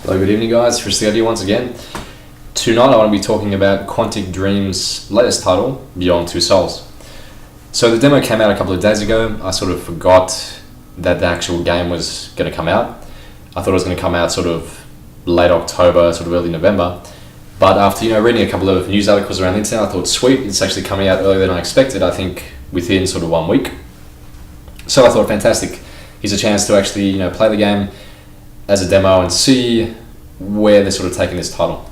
Hello, good evening guys, Forristicat here once again. Tonight I want to be talking about Quantic Dream's latest title, Beyond Two Souls. So the demo came out a couple of days ago. I sort of forgot that the actual game was going to come out. I thought it was going to come out sort of late October, sort of early November. But after reading a couple of news articles around the internet, I thought, sweet, it's actually coming out earlier than I expected, I think within sort of 1 week. So I thought, fantastic, here's a chance to actually play the game as a demo and see where they're sort of taking this title.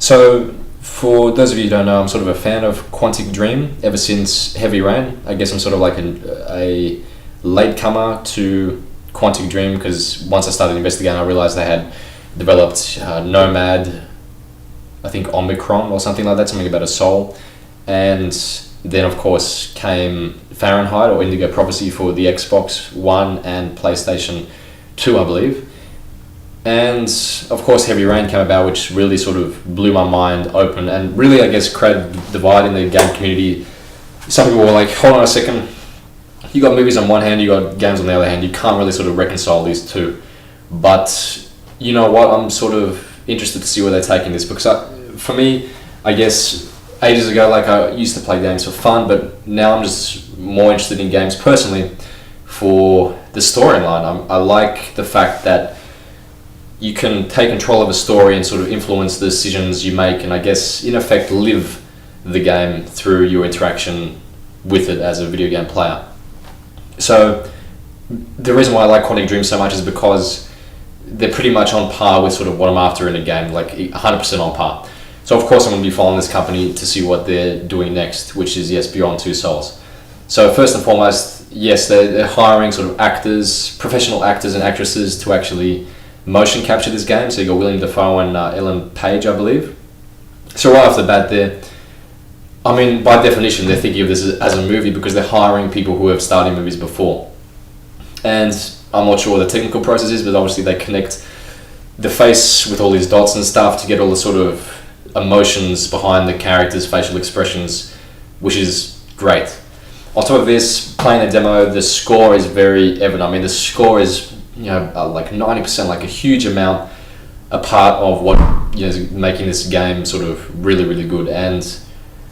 So for those of you who don't know, I'm sort of a fan of Quantic Dream ever since Heavy Rain. I guess I'm sort of like a latecomer to Quantic Dream, because once I started investigating, I realized they had developed Nomad, I think Omicron or something like that, something about a soul. And then of course came Fahrenheit or Indigo Prophecy for the Xbox One and PlayStation 2, I believe. And of course Heavy Rain came about, which really sort of blew my mind open and really, I guess, created a divide in the game community. Some people were like, hold on a second, you got movies on one hand, you got games on the other hand, you can't really sort of reconcile these two. But you know what, I'm sort of interested to see where they're taking this, because for me, I guess ages ago, like, I used to play games for fun, but now I'm just more interested in games personally for the storyline. I like the fact that you can take control of a story and sort of influence the decisions you make, and I guess in effect live the game through your interaction with it as a video game player. So the reason why I like Quantic Dream so much is because they're pretty much on par with sort of what I'm after in a game, like 100% on par. So of course I'm going to be following this company to see what they're doing next, which is, yes, Beyond Two Souls. So first and foremost, yes, they're hiring sort of actors, professional actors and actresses to actually motion capture this game. So you got William Dafoe and Ellen Page, I believe. So right off the bat there, I mean, by definition, they're thinking of this as a movie because they're hiring people who have starred in movies before. And I'm not sure what the technical process is, but obviously they connect the face with all these dots and stuff to get all the sort of emotions behind the characters' facial expressions, which is great. On top of this, playing a demo, the score is very evident. I mean, the score is like 90%, like a huge amount, a part of what is making this game sort of really, really good. And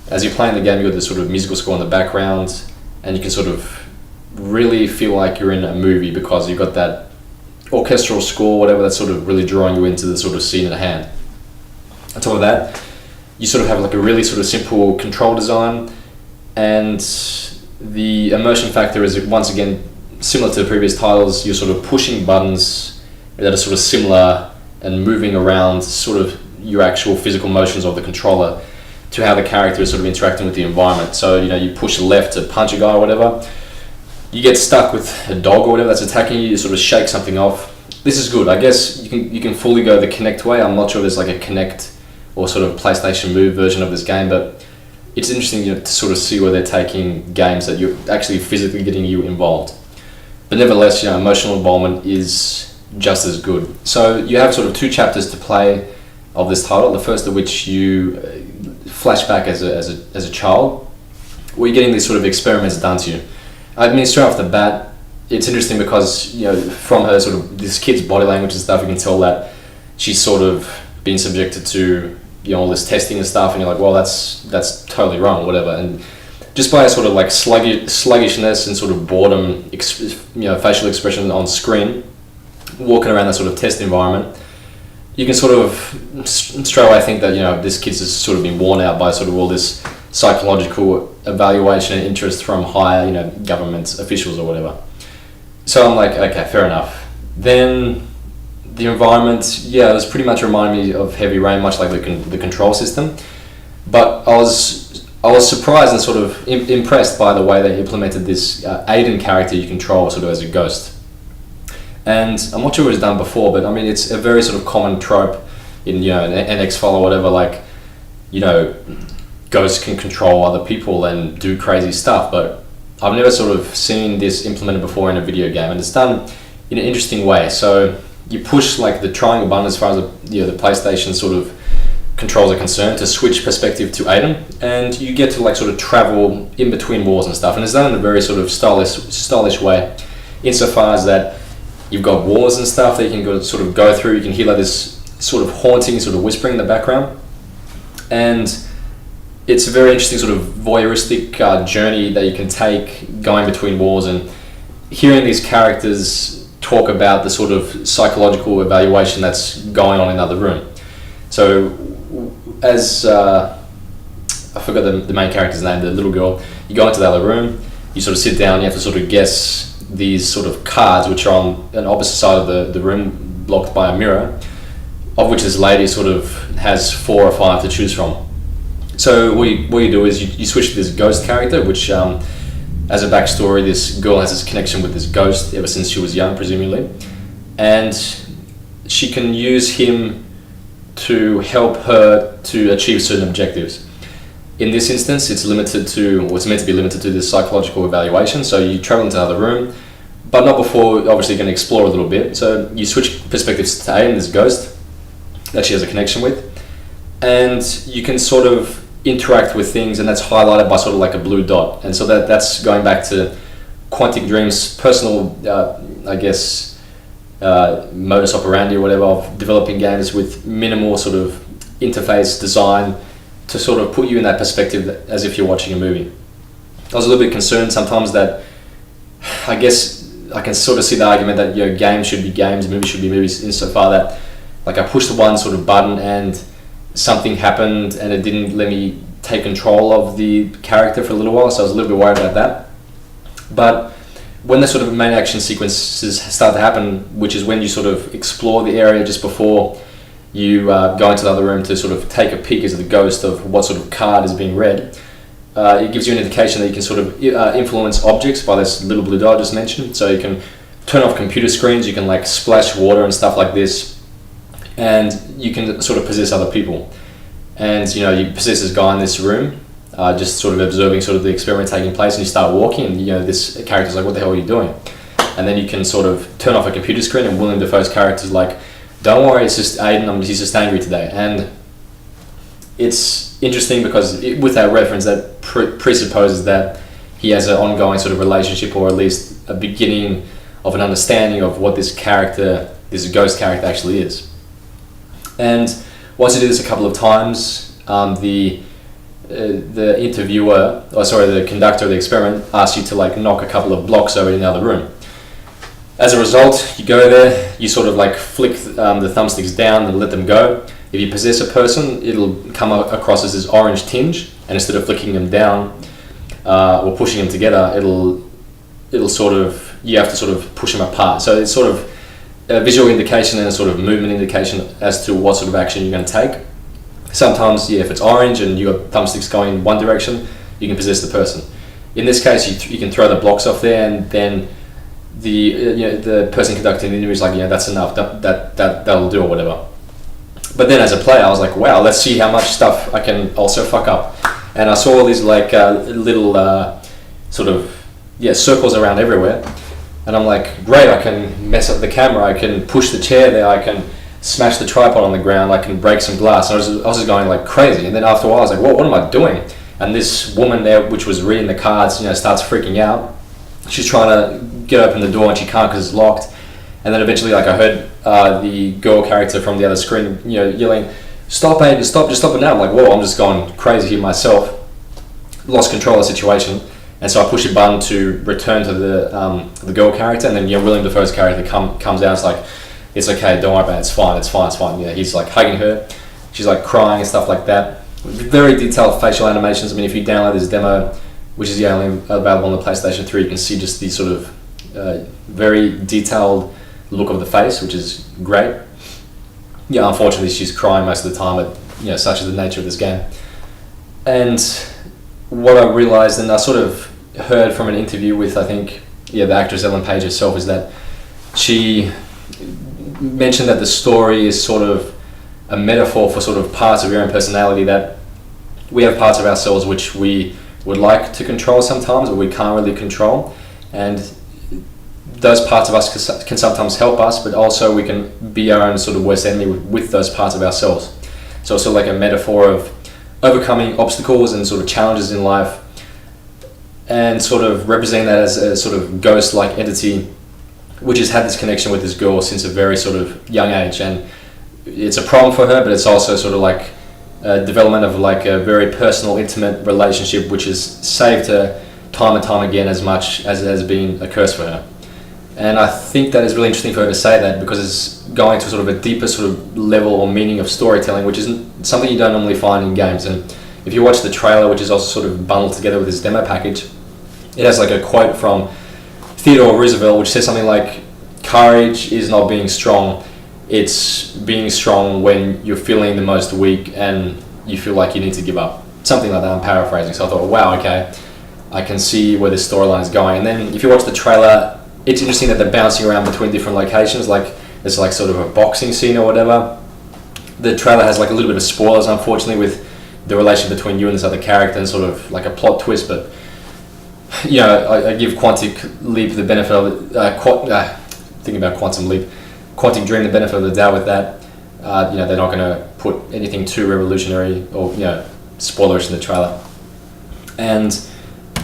as you're playing the game, you got this sort of musical score in the background, and you can sort of really feel like you're in a movie because you've got that orchestral score, whatever, that's sort of really drawing you into the sort of scene at hand. On top of that, you sort of have like a really sort of simple control design, and the immersion factor is, once again, similar to the previous titles. You're sort of pushing buttons that are sort of similar and moving around sort of your actual physical motions of the controller to how the character is sort of interacting with the environment. So you push left to punch a guy or whatever, you get stuck with a dog or whatever that's attacking you, you sort of shake something off. This is good. I guess you can fully go the Kinect way. I'm not sure there's like a Kinect or sort of PlayStation Move version of this game, but it's interesting to sort of see where they're taking games that you're actually physically getting you involved. But nevertheless, emotional involvement is just as good. So you have sort of two chapters to play of this title. The first of which you flash back as a child, where you're getting these sort of experiments done to you. I mean, straight off the bat, it's interesting because from her sort of this kid's body language and stuff, you can tell that she's sort of been subjected to all this testing and stuff, and you're like, well, that's totally wrong, whatever. And just by a sort of like sluggishness and sort of boredom, facial expression on screen, walking around that sort of test environment, you can sort of straight away think that this kid's just sort of been worn out by sort of all this psychological evaluation and interest from higher government officials or whatever. So I'm like, okay, fair enough. Then the environment, it was pretty much reminding me of Heavy Rain, much like the control system. But I was surprised and sort of impressed by the way they implemented this Aiden character you control sort of as a ghost. And I'm not sure it was done before, but I mean, it's a very sort of common trope in an NX file or whatever, like ghosts can control other people and do crazy stuff, but I've never sort of seen this implemented before in a video game, and it's done in an interesting way. So you push like the triangle button as far as the PlayStation sort of controls are concerned to switch perspective to Aiden, and you get to like sort of travel in between walls and stuff, and it's done in a very sort of stylish way, insofar as that You've got walls and stuff that you can sort of go through. You can hear like this sort of haunting, sort of whispering in the background. And it's a very interesting sort of voyeuristic journey that you can take going between walls and hearing these characters talk about the sort of psychological evaluation that's going on in the other room. So as I forgot the main character's name, the little girl, you go into the other room, you sort of sit down, you have to sort of guess these sort of cards which are on an opposite side of the room, blocked by a mirror, of which this lady sort of has 4 or 5 to choose from. So what you do is you switch to this ghost character, which as a backstory, this girl has this connection with this ghost ever since she was young, presumably, and she can use him to help her to achieve certain objectives. In this instance, it's meant to be limited to this psychological evaluation. So you travel into another room, but not before obviously going to explore a little bit. So you switch perspectives to Aiden, this ghost that she has a connection with, and you can sort of interact with things, and that's highlighted by sort of like a blue dot. And so that's going back to Quantic Dream's personal, modus operandi or whatever of developing games with minimal sort of interface design to sort of put you in that perspective as if you're watching a movie. I was a little bit concerned sometimes that I guess I can sort of see the argument that games should be games, movies should be movies, insofar that like I pushed the one sort of button and something happened and it didn't let me take control of the character for a little while, so I was a little bit worried about that. But when the sort of main action sequences start to happen, which is when you sort of explore the area just before you go into the other room to sort of take a peek as the ghost of what sort of card is being read, it gives you an indication that you can sort of influence objects by this little blue dot I just mentioned. So you can turn off computer screens, you can like splash water and stuff like this, and you can sort of possess other people. And you possess this guy in this room, just sort of observing sort of the experiment taking place, and you start walking, and this character's like, what the hell are you doing? And then you can sort of turn off a computer screen, and Willem Dafoe's character's like, don't worry, it's just Aiden, he's just angry today. And it's interesting because with that reference, that presupposes that he has an ongoing sort of relationship, or at least a beginning of an understanding of what this character, this ghost character, actually is. And once you do this a couple of times, the conductor of the experiment asks you to like knock a couple of blocks over in the other room. As a result, you go there, you sort of like flick the thumbsticks down and let them go. If you possess a person, it'll come across as this orange tinge, and instead of flicking them down or pushing them together, it'll sort of, you have to sort of push them apart. So it's sort of a visual indication and a sort of movement indication as to what sort of action you're going to take. Sometimes, if it's orange and you got thumbsticks going in one direction, you can possess the person. In this case, you can throw the blocks off there, and then the person conducting the interview is like, that's enough, that'll do or whatever. But then as a player, I was like, wow, let's see how much stuff I can also fuck up. And I saw all these like little sort of circles around everywhere, and I'm like, great, I can mess up the camera, I can push the chair there, I can smash the tripod on the ground, I can break some glass. And I was just going like crazy. And then after a while I was like, what am I doing? And this woman there, which was reading the cards, starts freaking out. She's trying to get open the door and she can't because it's locked. And then eventually, like, I heard the girl character from the other screen, yelling, "Stop, Aiden, stop, just stop it now." I'm like, whoa, I'm just going crazy here myself. Lost control of the situation. And so I push a button to return to the girl character, and then Willem Dafoe's character comes out. It's like, it's okay, don't worry about it, it's fine. Yeah, he's like hugging her. She's like crying and stuff like that. Very detailed facial animations. I mean, if you download this demo, which is only available on the PlayStation 3, you can see just the sort of very detailed look of the face, which is great. Yeah, unfortunately she's crying most of the time, but such is the nature of this game. And what I realized, and I sort of heard from an interview with, I think, the actress Ellen Page herself, is that she mentioned that the story is sort of a metaphor for sort of parts of your own personality, that we have parts of ourselves which we would like to control sometimes, but we can't really control, and those parts of us can sometimes help us, but also we can be our own sort of worst enemy with those parts of ourselves. So it's sort of like a metaphor of overcoming obstacles and sort of challenges in life, and sort of representing that as a sort of ghost-like entity which has had this connection with this girl since a very sort of young age, and it's a problem for her, but it's also sort of like a development of like a very personal, intimate relationship, which has saved her time and time again, as much as it has been a curse for her. And I think that is really interesting for her to say that, because it's going to sort of a deeper sort of level or meaning of storytelling, which isn't something you don't normally find in games. And if you watch the trailer, which is also sort of bundled together with this demo package, it has like a quote from Theodore Roosevelt, which says something like, "Courage is not being strong, it's being strong when you're feeling the most weak and you feel like you need to give up." Something like that, I'm paraphrasing. So I thought, wow, okay, I can see where this storyline is going. And then if you watch the trailer, it's interesting that they're bouncing around between different locations, like there's like sort of a boxing scene or whatever. The trailer has like a little bit of spoilers, unfortunately, with the relation between you and this other character and sort of like a plot twist, but you know, I give Quantic Leap the benefit of thinking about Quantum Leap, Quantic Dream the benefit of the doubt with that. You know, they're not going to put anything too revolutionary or, you know, spoilerish in the trailer. And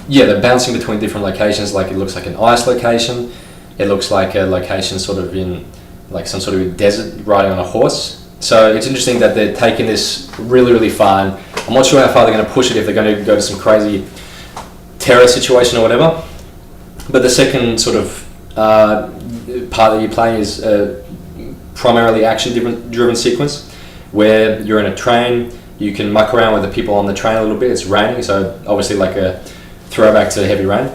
yeah, they're bouncing between different locations. Like it looks like an ice location. It looks like a location sort of in like some sort of desert, riding on a horse. So it's interesting that they're taking this really, really far. And I'm not sure how far they're going to push it, if they're going to go to some crazy terror situation or whatever. But the second sort of part that you play is a primarily action-driven sequence where you're in a train. You can muck around with the people on the train a little bit. It's raining, so obviously like a throwback to heavy rain.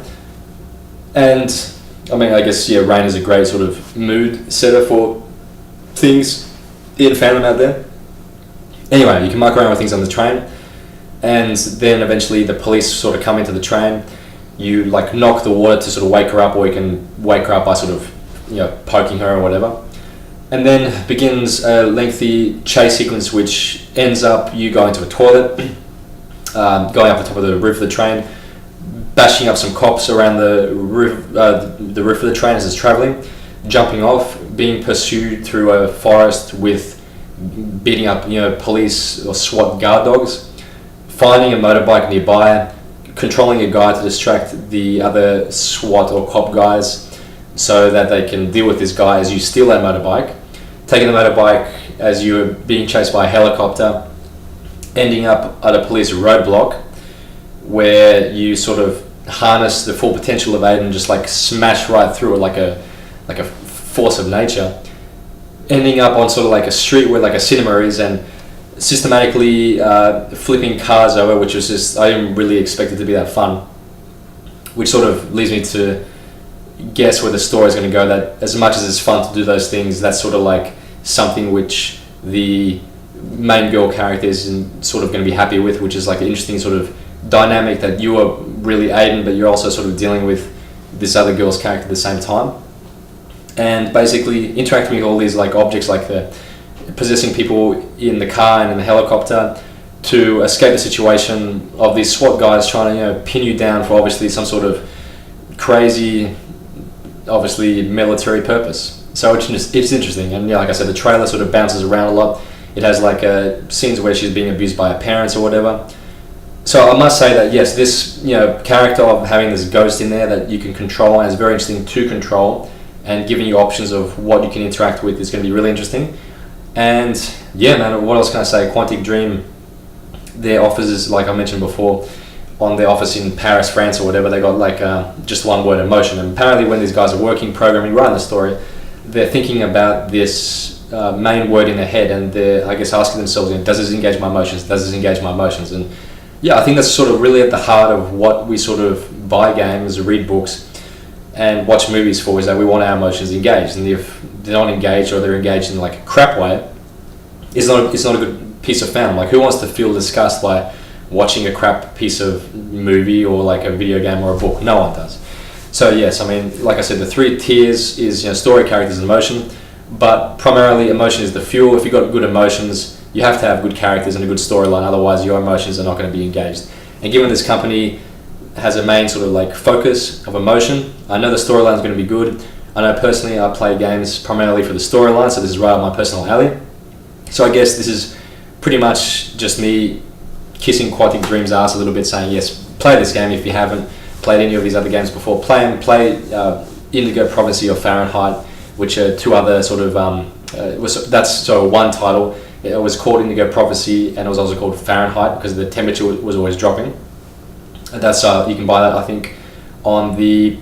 And I mean, I guess, yeah, rain is a great sort of mood setter for things in fandom out there. Anyway, you can muck around with things on the train, and then eventually the police sort of come into the train. You like knock the water to sort of wake her up, or you can wake her up by sort of, you know, poking her or whatever. And then begins a lengthy chase sequence, which ends up you going to a toilet, going up the top of the roof of the train, bashing up some cops around the roof of the train as it's traveling, jumping off, being pursued through a forest with beating up, you know, police or SWAT guard dogs, finding a motorbike nearby, controlling a guy to distract the other SWAT or cop guys so that they can deal with this guy as you steal that motorbike, taking the motorbike as you're being chased by a helicopter, ending up at a police roadblock where you sort of harness the full potential of Aiden and just like smash right through it like a force of nature, ending up on sort of like a street where like a cinema is, and systematically flipping cars over, which was just, I didn't really expect it to be that fun, which sort of leads me to guess where the story is going to go, that as much as it's fun to do those things, that's sort of like something which the main girl character is sort of going to be happy with, which is like an interesting sort of dynamic that you are really Aiden, but you're also sort of dealing with this other girl's character at the same time. And basically interacting with all these like objects, like the possessing people in the car and in the helicopter, to escape the situation of these SWAT guys trying to, you know, pin you down for obviously some sort of crazy, obviously military purpose. So it's interesting, and yeah, like I said, the trailer sort of bounces around a lot. It has like scenes where she's being abused by her parents or whatever. So I must say that yes, this, you know, character of having this ghost in there that you can control, and it's very interesting to control, and giving you options of what you can interact with is going to be really interesting. And yeah, man, what else can I say? Quantic Dream, their offices, like I mentioned before, on their office in Paris, France or whatever, they got like just one word, emotion. And apparently when these guys are working, programming, writing the story, they're thinking about this main word in their head, and they're, I guess, asking themselves, you know, does this engage my emotions? Does this engage my emotions? And yeah, I think that's sort of really at the heart of what we sort of buy games, read books, and watch movies for, is that we want our emotions engaged. And if they're not engaged, or they're engaged in like a crap way, it's not a good piece of fandom. Like, who wants to feel disgust by watching a crap piece of movie or like a video game or a book? No one does. So yes, I mean, like I said, the three tiers is, you know, story, characters, and emotion. But primarily, emotion is the fuel. If you've got good emotions, you have to have good characters and a good storyline. Otherwise, your emotions are not going to be engaged. And given this company has a main sort of like focus of emotion, I know the storyline is going to be good. I know personally I play games primarily for the storyline, so this is right up my personal alley. So I guess this is pretty much just me kissing Quantic Dream's ass a little bit, saying yes, play this game if you haven't played any of these other games before. Play them, play Indigo Prophecy or Fahrenheit, which are two other sort of that's one title. It was called Indigo Prophecy, and it was also called Fahrenheit because the temperature was always dropping. And that's you can buy that, I think, on the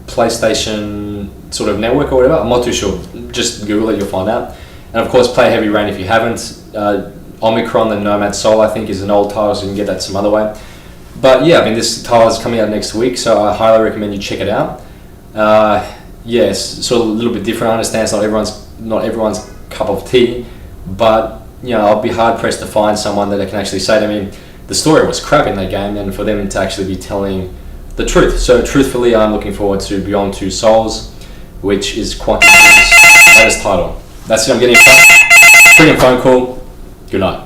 PlayStation sort of network or whatever. I'm not too sure. Just Google it, you'll find out. And of course, play Heavy Rain if you haven't. Omicron, the Nomad Soul, I think, is an old title, so you can get that some other way. But yeah, I mean, this title is coming out next week, so I highly recommend you check it out. Yes, sort of a little bit different. I understand it's not everyone's cup of tea, but I'll be hard pressed to find someone that can actually say to me the story was crap in that game, and for them to actually be telling the truth. So truthfully, I'm looking forward to Beyond Two Souls, which is Quantic Dream's latest title. That's it. I'm getting a phone call. Good night.